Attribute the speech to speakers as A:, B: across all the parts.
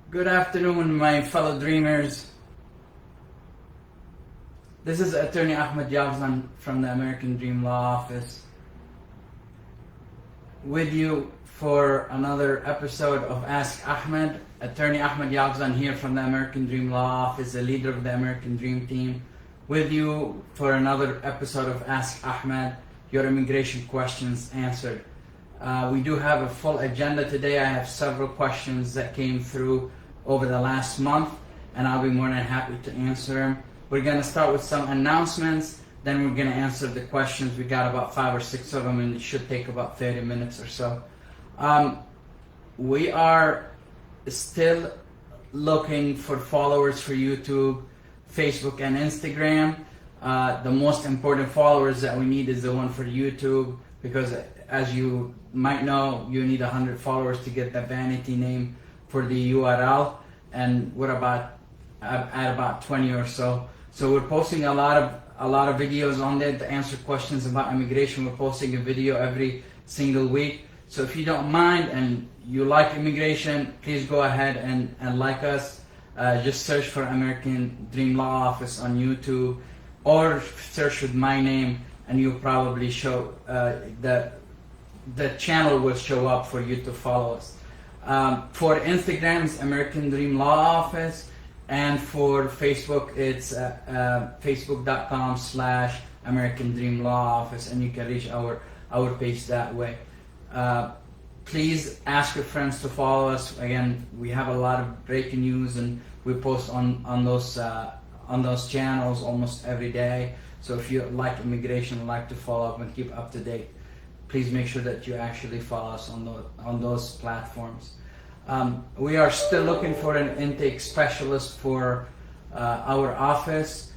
A: Good afternoon, my fellow dreamers. This is Attorney Ahmad from the American Dream Law Office with you for another episode of Ask Ahmad. Attorney Ahmad Yagzan here from the American Dream Law Office, the leader of the American Dream team, with you for another episode of Ask Ahmad, your immigration questions answered. We do have a full agenda today. I have several questions that came through over the last month, and I'll be more than happy to answer them. We're going to start with some announcements, then we're going to answer the questions. We got about 5 or 6 of them, and it should take about 30 minutes or so. We are still looking for followers for YouTube, Facebook, and Instagram. The most important followers that we need is the one for YouTube, because as you might know, you need 100 followers to get the vanity name for the URL, and we're at about 20 or so. So we're posting a lot of videos on there to answer questions about immigration. We're posting a video every single week. So if you don't mind and you like immigration, please go ahead and like us. Just search for American Dream Law Office on YouTube, or search with my name, and you'll probably show the channel will show up for you to follow us. For Instagram, it's American Dream Law Office, and for Facebook, it's facebook.com/American Dream Law Office, and you can reach our page that way. Please ask your friends to follow us. Again, we have a lot of breaking news, and we post on those channels almost every day. So if you like immigration and like to follow up and keep up to date, please make sure that you actually follow us on those platforms. We are still looking for an intake specialist for our office.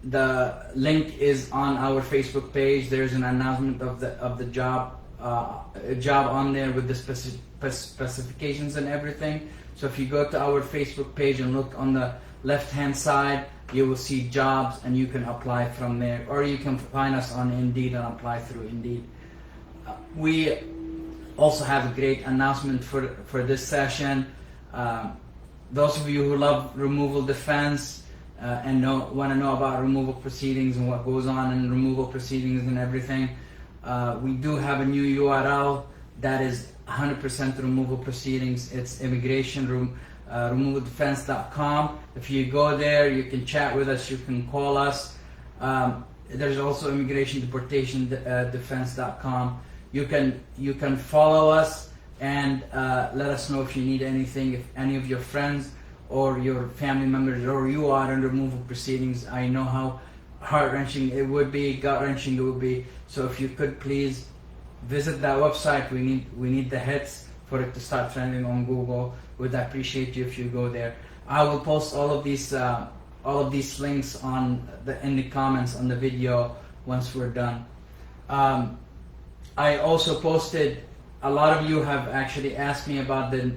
A: The link is on our Facebook page. There's an announcement of the job on there with the specifications and everything. So if you go to our Facebook page and look on the left-hand side, you will see jobs, and you can apply from there, or you can find us on Indeed and apply through Indeed. We also have a great announcement for this session. Those of you who love removal defense and want to know about removal proceedings and what goes on in removal proceedings and everything, we do have a new URL that is 100% removal proceedings. It's removaldefense.com. If you go there, you can chat with us, you can call us. There's also immigration deportation defense.com. You can follow us and let us know if you need anything, if any of your friends or your family members or you are in removal proceedings. I know how heart-wrenching it would be, gut-wrenching it would be. So if you could please visit that website. We need the hits for it to start trending on Google. Would appreciate you if you go there. I will post all of these links in the comments on the video once we're done. I also posted. A lot of you have actually asked me about the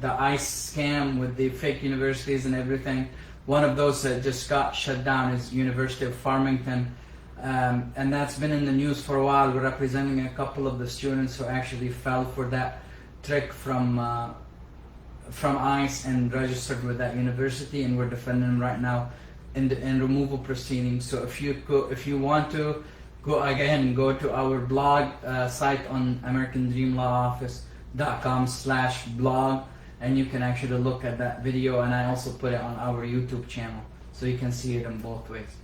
A: ICE scam with the fake universities and everything. One of those that just got shut down is University of Farmington, and that's been in the news for a while. We're representing a couple of the students who actually fell for that trick from ICE and registered with that university, and we're defending them right now in removal proceedings. So if you want to go to our blog site on AmericanDreamLawOffice.com/blog, and you can actually look at that video, and I also put it on our YouTube channel, so you can see it in both ways.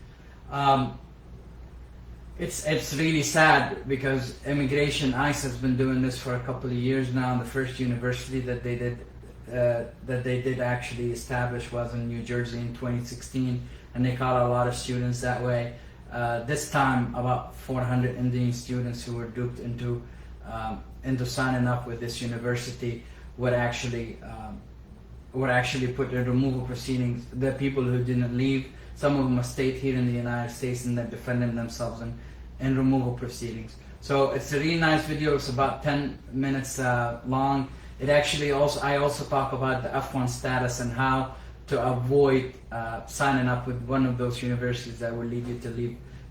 A: It's really sad because immigration, ICE has been doing this for a couple of years now. The first university that they did actually establish was in New Jersey in 2016, and they caught a lot of students that way. This time, about 400 Indian students who were duped into signing up with this university would actually put in removal proceedings. The people who didn't leave, some of them have stayed here in the United States, and they're defending themselves in removal proceedings. So it's a really nice video. It's about 10 minutes long. It actually I also talk about the F1 status and how to avoid signing up with one of those universities that will lead you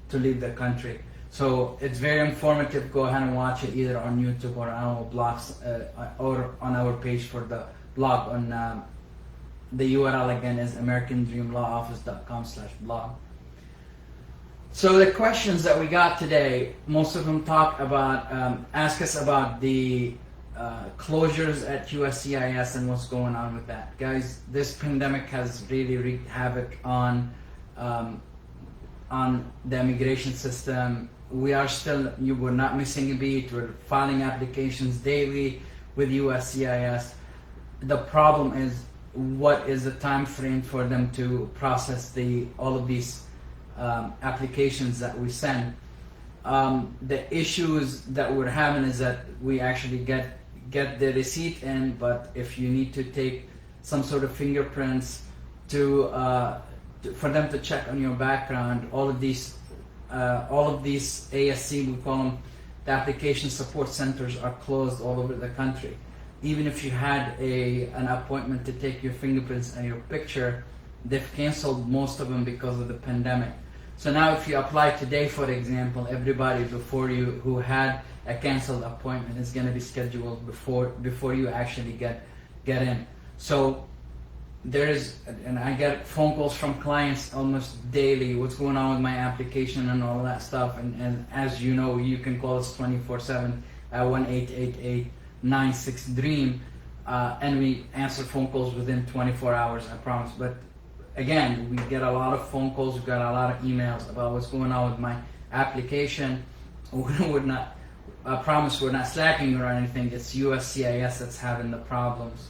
A: to leave the country. So it's very informative. Go ahead and watch it either on YouTube or on our blogs or on our page for blog on the URL again is americandreamlawoffice.com/blog. So the questions that we got today, most of them talk about, ask us about the closures at USCIS and what's going on with that. Guys, this pandemic has really wreaked havoc on the immigration system. We're not missing a beat. We're filing applications daily with USCIS. The problem is, what is the time frame for them to process all of these applications that we send? The issues that we're having is that we actually get the receipt in, but if you need to take some sort of fingerprints for them to check on your background, all of these ASC, we call them, the application support centers, are closed all over the country. Even if you had an appointment to take your fingerprints and your picture, they've canceled most of them because of the pandemic. So now if you apply today, for example, everybody before you who had a canceled appointment is going to be scheduled before you actually get in. So and I get phone calls from clients almost daily, what's going on with my application and all that stuff. And as you know, you can call us 24/7 at 1-888-96-DREAM, and we answer phone calls within 24 hours, I promise. But again, we get a lot of phone calls, we got a lot of emails about what's going on with my application. I promise we're not slacking or anything. It's USCIS that's having the problems.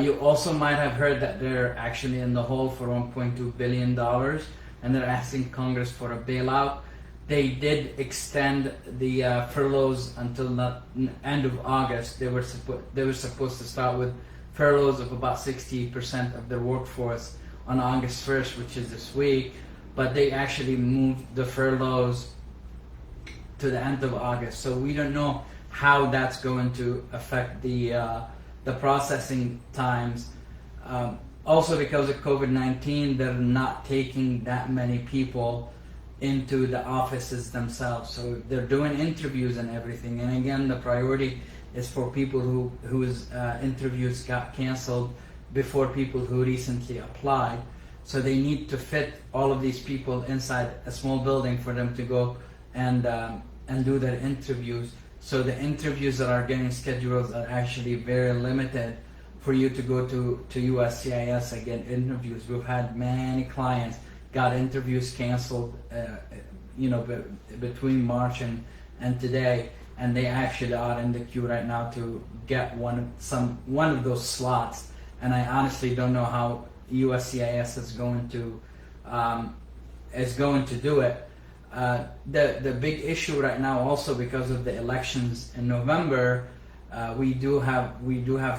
A: You also might have heard that they're actually in the hole for $1.2 billion, and they're asking Congress for a bailout. They did extend the furloughs until the end of August. They were supposed to start with furloughs of about 60% of their workforce on August 1st, which is this week, but they actually moved the furloughs to the end of August. So we don't know how that's going to affect the processing times. Also, because of COVID-19, they're not taking that many people into the offices themselves. So they're doing interviews and everything. And again, the priority is for people whose interviews got canceled before people who recently applied. So they need to fit all of these people inside a small building for them to go and do their interviews. So the interviews that are getting scheduled are actually very limited for you to go to USCIS and get interviews. We've had many clients got interviews canceled, between March and today, and they actually are in the queue right now to get one of those slots. And I honestly don't know how USCIS is going to do it. The big issue right now, also because of the elections in November, we do have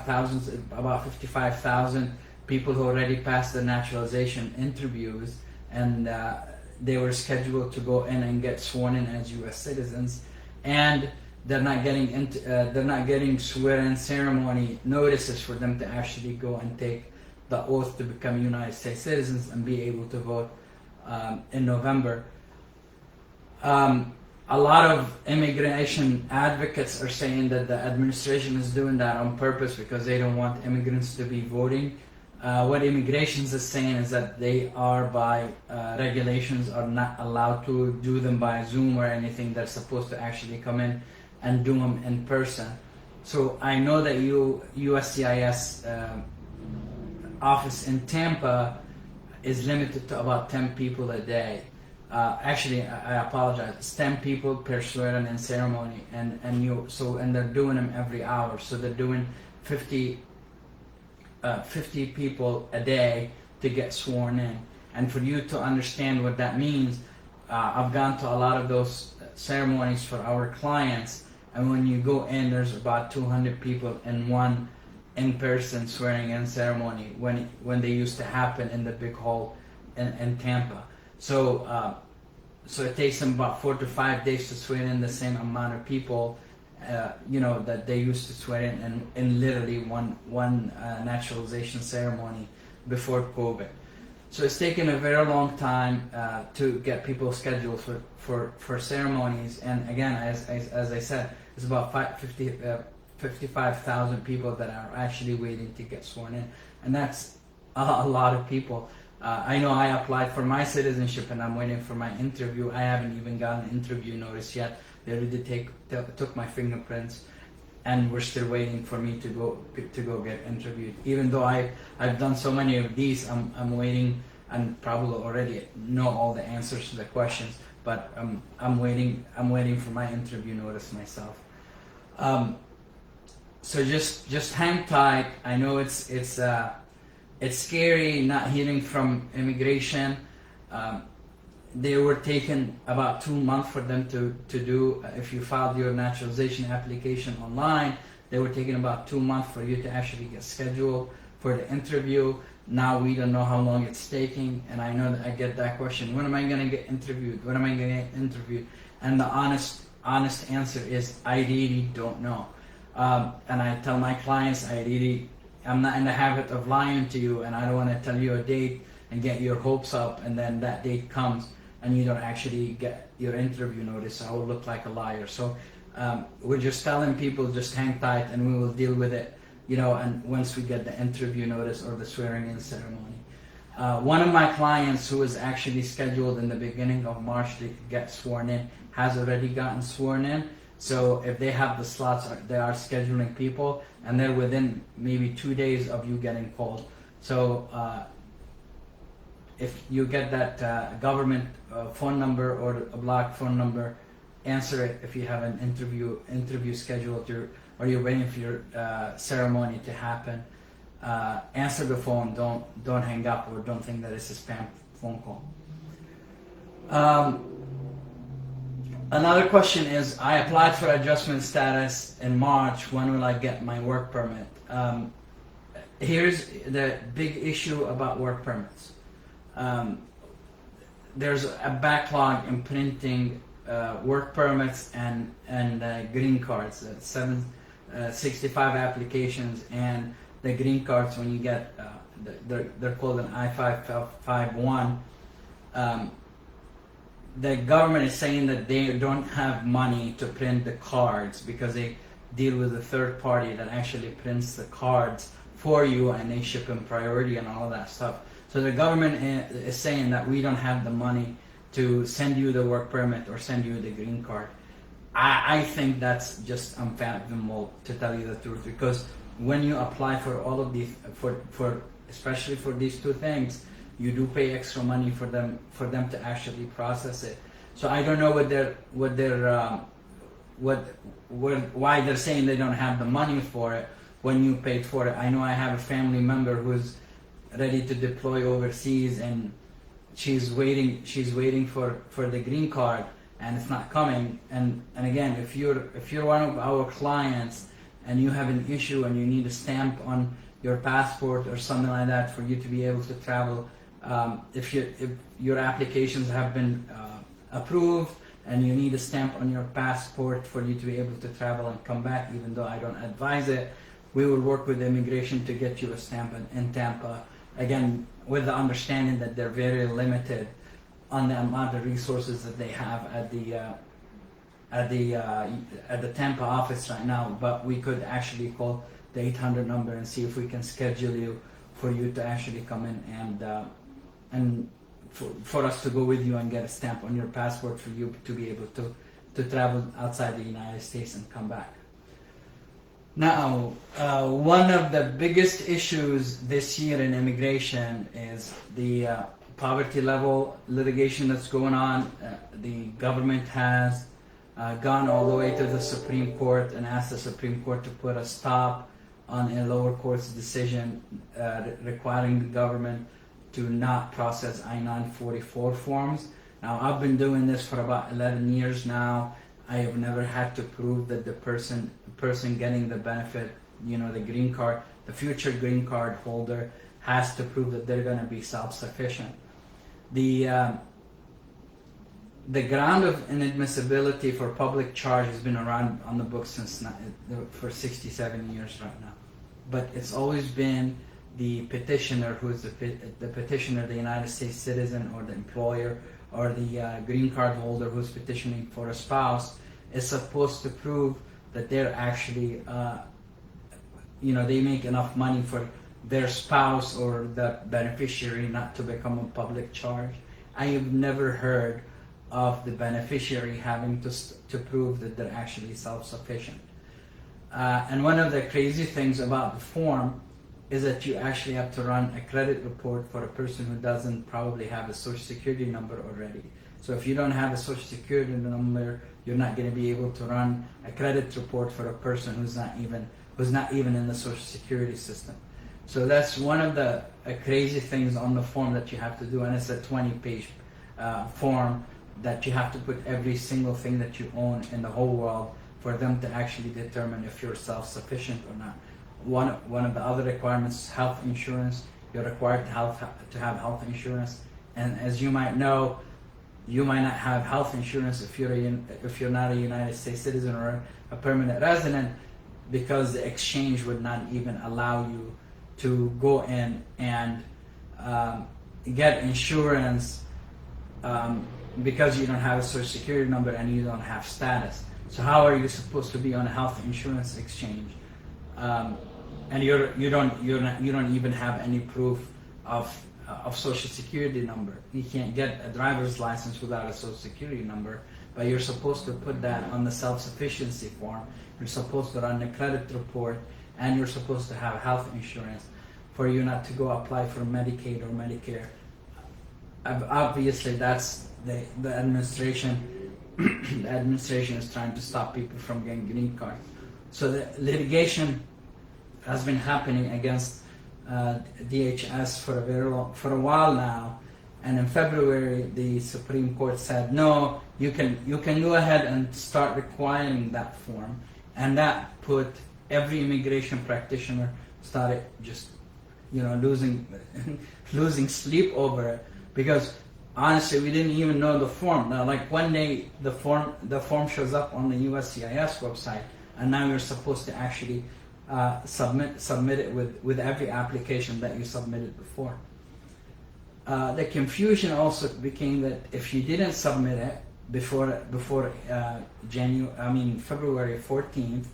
A: thousands, about 55,000 people who already passed the naturalization interviews, and they were scheduled to go in and get sworn in as U.S. citizens, and they're not getting swearing ceremony notices for them to actually go and take the oath to become United States citizens and be able to vote in November. A lot of immigration advocates are saying that the administration is doing that on purpose because they don't want immigrants to be voting. What immigration is saying is that they are, by regulations, are not allowed to do them by Zoom or anything. They're supposed to actually come in and do them in person. So I know that USCIS office in Tampa is limited to about 10 people a day. Actually, I apologize. It's 10 people per swearing-in ceremony, and they're doing them every hour. So they're doing 50 people a day to get sworn in. And for you to understand what that means, I've gone to a lot of those ceremonies for our clients, and when you go in, there's about 200 people in one in-person swearing-in ceremony when they used to happen in the big hall in Tampa. So it takes them about 4 to 5 days to swear in the same amount of people, that they used to swear in literally one naturalization ceremony before COVID. So it's taken a very long time to get people scheduled for ceremonies. And again, as I said, it's about 55,000 people that are actually waiting to get sworn in, and that's a lot of people. I know I applied for my citizenship and I'm waiting for my interview. I haven't even gotten an interview notice yet. They already took my fingerprints, and we're still waiting for me to go get interviewed. Even though I've done so many of these, I'm waiting, and probably already know all the answers to the questions, but I'm waiting for my interview notice myself. So just hang tight. I know it's scary not hearing from immigration. They were taking about 2 months for them to do. If you filed your naturalization application online, they were taking about 2 months for you to actually get scheduled for the interview. Now we don't know how long it's taking, and I know that I get that question: when am I going to get interviewed? When am I going to get interviewed? And the honest answer is, I really don't know. And I tell my clients, I'm not in the habit of lying to you, and I don't want to tell you a date and get your hopes up, and then that date comes and you don't actually get your interview notice. I will look like a liar. So we're just telling people, just hang tight, and we will deal with it, and once we get the interview notice or the swearing-in ceremony. One of my clients who was actually scheduled in the beginning of March to get sworn in has already gotten sworn in. So if they have the slots, they are scheduling people, and they're within maybe 2 days of you getting called. So if you get that government phone number or a blocked phone number, answer it. If you have an interview scheduled, or you're waiting for your ceremony to happen, answer the phone. Don't hang up, or don't think that it's a spam phone call. Another question is, I applied for adjustment status in March. When will I get my work permit? Here's the big issue about work permits. There's a backlog in printing work permits and green cards. 65 applications, and the green cards, when you get they're called an I-551. The government is saying that they don't have money to print the cards because they deal with a third party that actually prints the cards for you, and they ship in priority and all of that stuff. So the government is saying that we don't have the money to send you the work permit or send you the green card. I think that's just unfathomable, to tell you the truth, because when you apply for all of these, for especially for these two things, you do pay extra money for them to actually process it. So I don't know why they're saying they don't have the money for it when you paid for it. I know I have a family member who's ready to deploy overseas, and she's waiting for the green card, and it's not coming. And again, if you're one of our clients and you have an issue and you need a stamp on your passport or something like that for you to be able to travel, if your applications have been approved and you need a stamp on your passport for you to be able to travel and come back, even though I don't advise it, we will work with immigration to get you a stamp in Tampa. Again, with the understanding that they're very limited on the amount of resources that they have at the Tampa office right now, but we could actually call the 800 number and see if we can schedule you for you to actually come in and for us to go with you and get a stamp on your passport for you to be able to travel outside the United States and come back. Now, one of the biggest issues this year in immigration is the poverty level litigation that's going on. The government has gone all the way to the Supreme Court and asked the Supreme Court to put a stop on a lower court's decision requiring the government to not process I-944 forms. Now, I've been doing this for about 11 years now. I have never had to prove that the person getting the benefit, the green card, the future green card holder, has to prove that they're going to be self-sufficient. The ground of inadmissibility for public charge has been around on the books for 67 years right now, but it's always been the petitioner, who's the petitioner, the United States citizen, or the employer, or the green card holder who's petitioning for a spouse, is supposed to prove that they're actually, they make enough money for their spouse or the beneficiary not to become a public charge. I have never heard of the beneficiary having to prove that they're actually self-sufficient. And one of the crazy things about the form is that you actually have to run a credit report for a person who doesn't probably have a social security number already. So if you don't have a social security number, you're not going to be able to run a credit report for a person who's not even in the social security system. So that's one of the crazy things on the form that you have to do, and it's a 20-page form that you have to put every single thing that you own in the whole world for them to actually determine if you're self-sufficient or not. One of the other requirements is health insurance. You're required to have health insurance, and as you might know, you might not have health insurance if you're not a United States citizen or a permanent resident, because the exchange would not even allow you to go in and get insurance because you don't have a social security number and you don't have status. So how are you supposed to be on a health insurance exchange? And you don't even have any proof of social security number. You can't get a driver's license without a social security number, but you're supposed to put that on the self-sufficiency form. You're supposed to run a credit report, and you're supposed to have health insurance for you not to go apply for Medicaid or Medicare. Obviously, that's the administration. The administration is trying to stop people from getting green cards. So the litigation has been happening against DHS for a while now, and in February the Supreme Court said no, you can go ahead and start requiring that form, and that put every immigration practitioner started just losing sleep over it, because honestly we didn't even know the form. Now, like one day the form shows up on the USCIS website, and now you're supposed to actually submit it with every application that you submitted before. The confusion also became that if you didn't submit it before February 14th,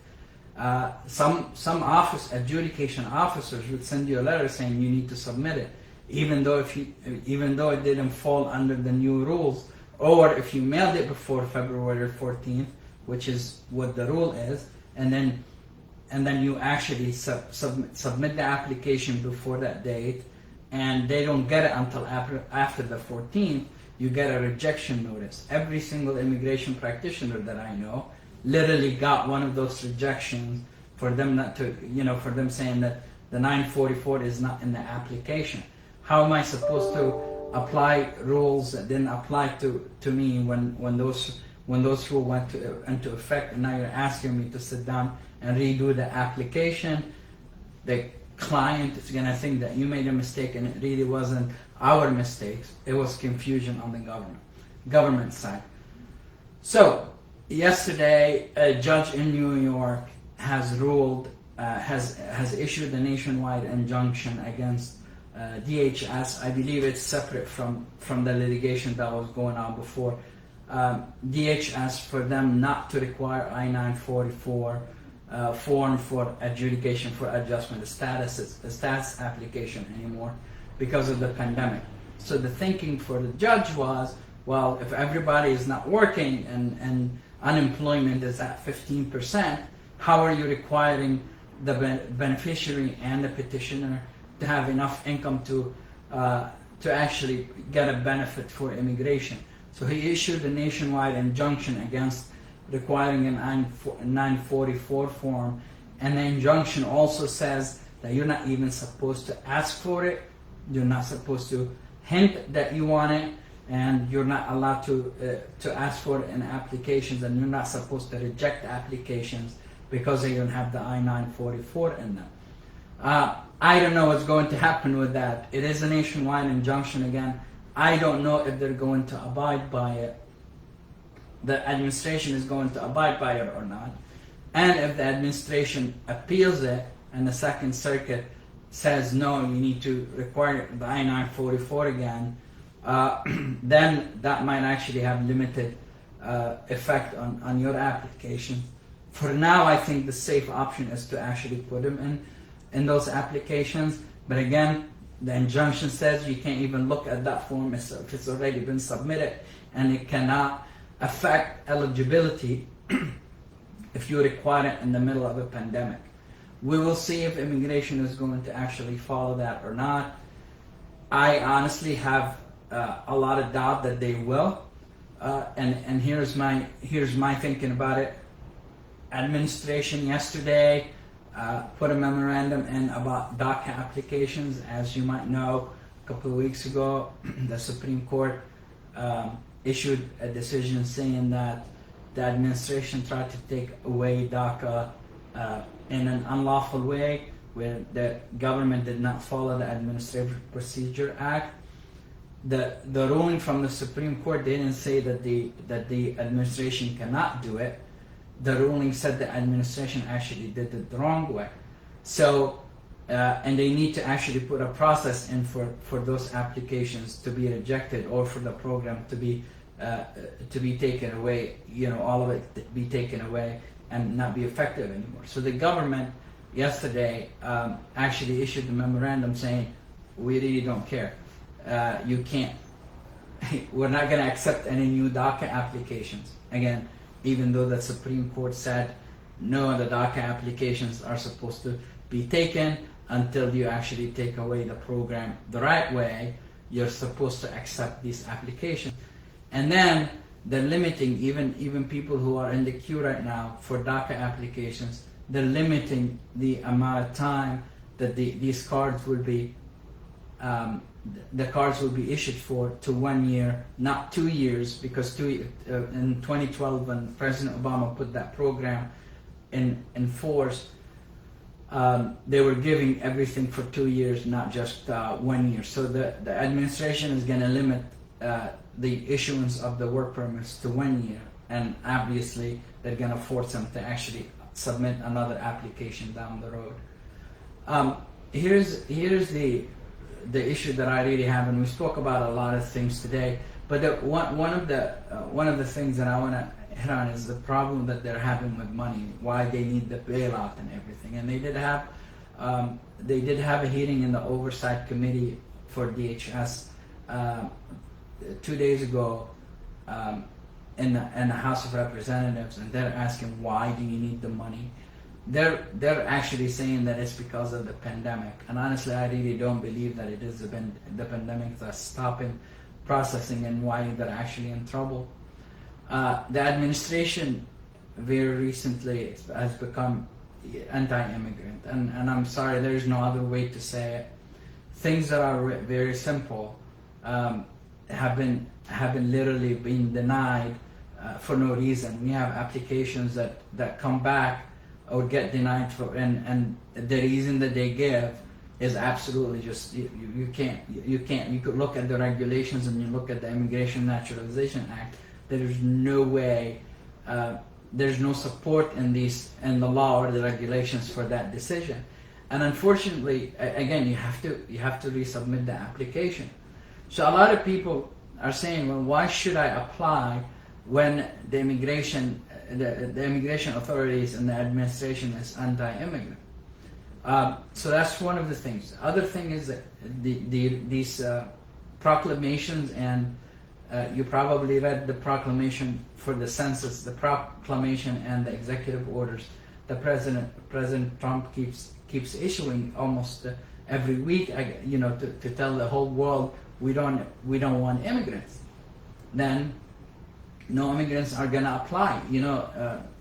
A: some adjudication officers would send you a letter saying you need to submit it, even though it didn't fall under the new rules, or if you mailed it before February 14th, which is what the rule is, and then you actually submit the application before that date, and they don't get it until after the 14th, you get a rejection notice. Every single immigration practitioner that I know literally got one of those rejections for them for them saying that the 944 is not in the application. How am I supposed to apply rules that didn't apply to me when those rules went into effect, and now you're asking me to sit down and redo the application? The client is going to think that you made a mistake, and it really wasn't our mistakes. It was confusion on the government side. So yesterday, a judge in New York has ruled, has issued a nationwide injunction against DHS. I believe it's separate from the litigation that was going on before. DHS, for them not to require I-944 form for adjudication for adjustment of status application anymore because of the pandemic. So the thinking for the judge was, well, if everybody is not working and unemployment is at 15%, how are you requiring the beneficiary and the petitioner to have enough income to actually get a benefit for immigration? So he issued a nationwide injunction against requiring an I-944 form, and the injunction also says that you're not even supposed to ask for it, you're not supposed to hint that you want it, and you're not allowed to ask for it in applications, and you're not supposed to reject applications because they don't have the I-944 in them. I don't know what's going to happen with that. It is a nationwide injunction again. I don't know if they're going to abide by it. The administration is going to abide by it or not. And if the administration appeals it and the Second Circuit says no, you need to require the I-944 again, then that might actually have limited effect on your application For now, I think the safe option is to actually put them in those applications. But again, the injunction says you can't even look at that form if it's already been submitted, and it cannot affect eligibility if you require it in the middle of a pandemic. We will see if immigration is going to actually follow that or not. I honestly have a lot of doubt that they will. And here's my thinking about it. Administration yesterday put a memorandum in about DACA applications. As you might know, a couple of weeks ago, the Supreme Court issued a decision saying that the administration tried to take away DACA in an unlawful way, where the government did not follow the Administrative Procedure Act. The ruling from the Supreme Court didn't say that the administration cannot do it. The ruling said the administration actually did it the wrong way. So, and they need to actually put a process in for those applications to be rejected, or for the program to be taken away. All of it be taken away and not be effective anymore. So the government yesterday actually issued a memorandum saying, we really don't care. You can't. We're not going to accept any new DACA applications. Again, even though the Supreme Court said no, the DACA applications are supposed to be taken until you actually take away the program the right way. You're supposed to accept these applications. And then they're limiting even people who are in the queue right now for DACA applications. They're limiting the amount of time that these cards will be issued for to 1 year, not 2 years, because in 2012 when President Obama put that program in force, they were giving everything for 2 years, not just 1 year. So the administration is going to limit the issuance of the work permits to 1 year, and obviously they're going to force them to actually submit another application down the road. Here's the issue that I really have, and we spoke about a lot of things today. But one of the things that I want to hit on is the problem that they're having with money. Why they need the bailout and everything. And they did have a hearing in the Oversight Committee for DHS 2 days ago in the House of Representatives, and they're asking, why do you need the money? They're actually saying that it's because of the pandemic, and honestly, I really don't believe that it is the pandemic that's stopping processing and why they're actually in trouble. The administration very recently has become anti-immigrant, and I'm sorry, there is no other way to say it. Things that are very simple have been literally been denied for no reason. We have applications that come back or get denied and the reason that they give is absolutely just you can't. You could look at the regulations and you look at the Immigration Naturalization Act. There is no way. There's no support in the law or the regulations for that decision, and unfortunately, again, you have to resubmit the application. So a lot of people are saying, well, why should I apply when the immigration authorities and the administration is anti-immigrant? So that's one of the things. The other thing is that these proclamations, and you probably read the proclamation for the census, the proclamation and the executive orders that President Trump keeps issuing almost every week. To tell the whole world we don't want immigrants. Then no immigrants are going to apply.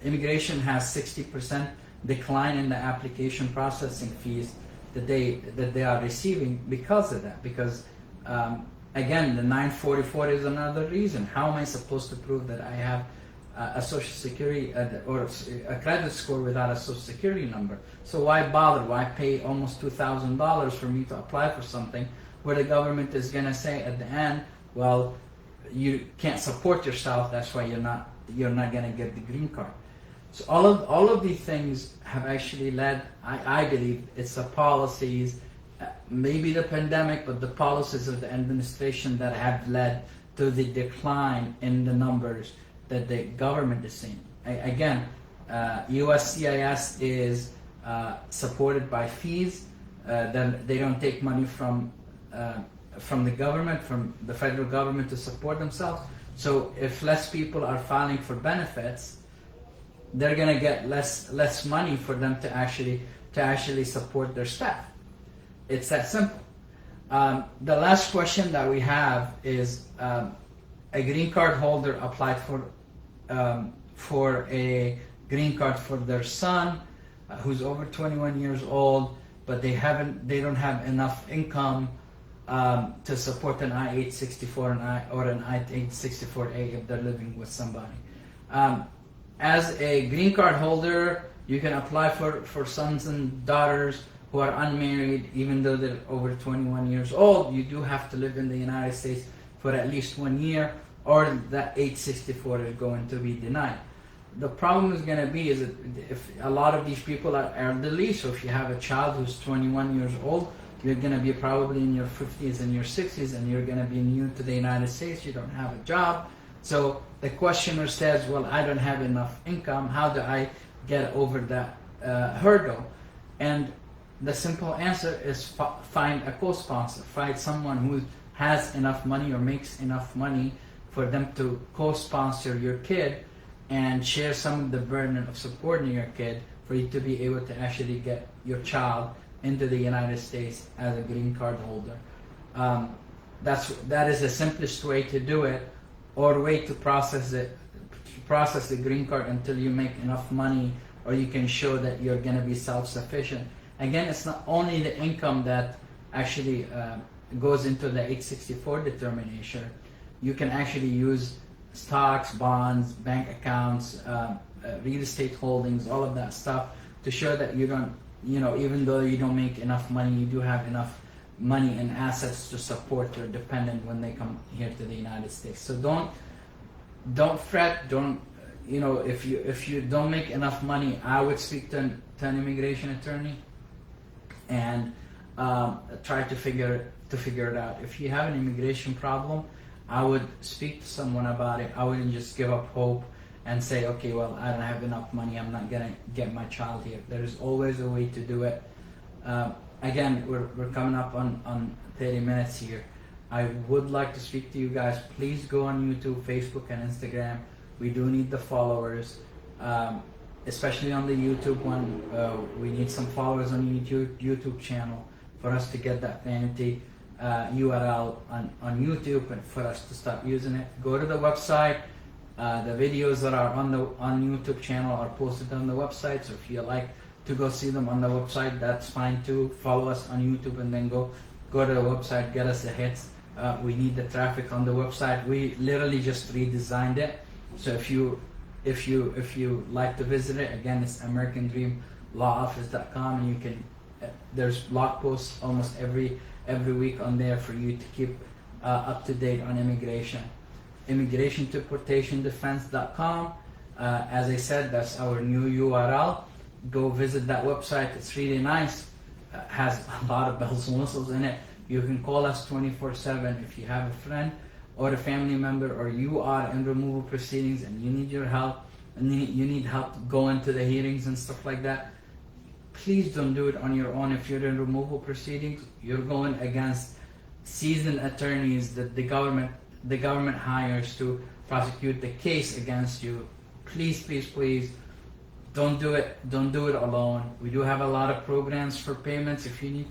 A: Immigration has 60% decline in the application processing fees that they are receiving because of that. Because again, the 944 is another reason. How am I supposed to prove that I have a social security or a credit score without a social security number? So why bother? Why pay almost $2,000 for me to apply for something where the government is going to say at the end, well, you can't support yourself, that's why you're not going to get the green card. So all of these things have actually led, I believe, it's the policies, maybe the pandemic, but the policies of the administration that have led to the decline in the numbers that the government is seeing. Again, USCIS is supported by fees. Then they don't take money from the government, from the federal government to support themselves. So if less people are filing for benefits, they're gonna get less money for them to actually support their staff. It's that simple. The last question that we have is a green card holder applied for a green card for their son who's over 21 years old, but they don't have enough income to support an I-864 or an I-864A if they're living with somebody. As a green card holder, you can apply for sons and daughters who are unmarried, even though they're over 21 years old. You do have to live in the United States for at least 1 year, or that 864 is going to be denied. The problem is going to be is that if a lot of these people are elderly, so if you have a child who's 21 years old, you're going to be probably in your 50s and your 60s, and you're going to be new to the United States, you don't have a job. So the questioner says, well, I don't have enough income, how do I get over that hurdle? And the simple answer is find a co-sponsor. Find someone who has enough money or makes enough money for them to co-sponsor your kid and share some of the burden of supporting your kid for you to be able to actually get your child into the United States as a green card holder. That is the simplest way to do it, or way to process the green card until you make enough money or you can show that you're going to be self-sufficient. Again, it's not only the income that actually goes into the 864 determination. You can actually use stocks, bonds, bank accounts, real estate holdings, all of that stuff to show that you don't, even though you don't make enough money, you do have enough money and assets to support your dependent when they come here to the United States. So don't fret. Don't, if you don't make enough money, I would speak to an immigration attorney and try to figure it out. If you have an immigration problem, I would speak to someone about it. I wouldn't just give up hope and say, okay, well, I don't have enough money, I'm not gonna get my child here. There is always a way to do it. Again, we're coming up on 30 minutes here. I would like to speak to you guys. Please go on YouTube, Facebook, and Instagram. We do need the followers, especially on the YouTube one. We need some followers on YouTube channel for us to get that vanity URL on YouTube and for us to start using it. Go to the website. The videos that are on YouTube channel are posted on the website. So if you like to go see them on the website, that's fine too. Follow us on YouTube and then go to the website, get us the hits. We need the traffic on the website. We literally just redesigned it. So if you like to visit it, again, it's AmericanDreamLawOffice.com, and you can. There's blog posts almost every week on there for you to keep up to date on immigration. ImmigrationDeportationDefense.com. As I said, that's our new URL. Go visit that website. It's really nice. Has a lot of bells and whistles in it. You can call us 24/7 if you have a friend or a family member, or you are in removal proceedings and you need your help, and you need help to go into the hearings and stuff like that. Please don't do it on your own. If you're in removal proceedings, you're going against seasoned attorneys that the government hires to prosecute the case against you. Please, don't do it alone. We do have a lot of programs for payments. If you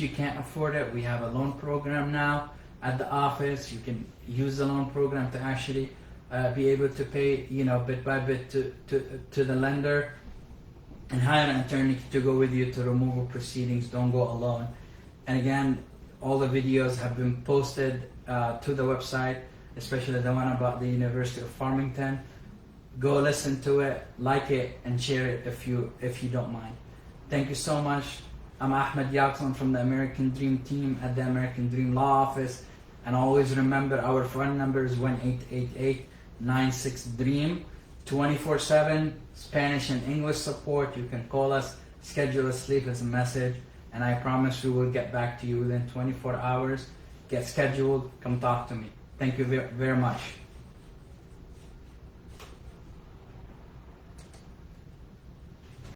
A: can't afford it, we have a loan program now at the office. You can use the loan program to actually be able to pay, bit by bit to the lender, and hire an attorney to go with you to removal proceedings. Don't go alone. And again, all the videos have been posted to the website, especially the one about the University of Farmington. Go listen to it, like it, and share it if you don't mind. Thank you so much. I'm Ahmad Yaqsan from the American Dream team at the American Dream Law Office. And always remember, our phone number is 1-888-96-DREAM. 24/7 Spanish and English support. You can call us, schedule us, leave us a message, and I promise we will get back to you within 24 hours. Get scheduled, come talk to me. Thank you very much.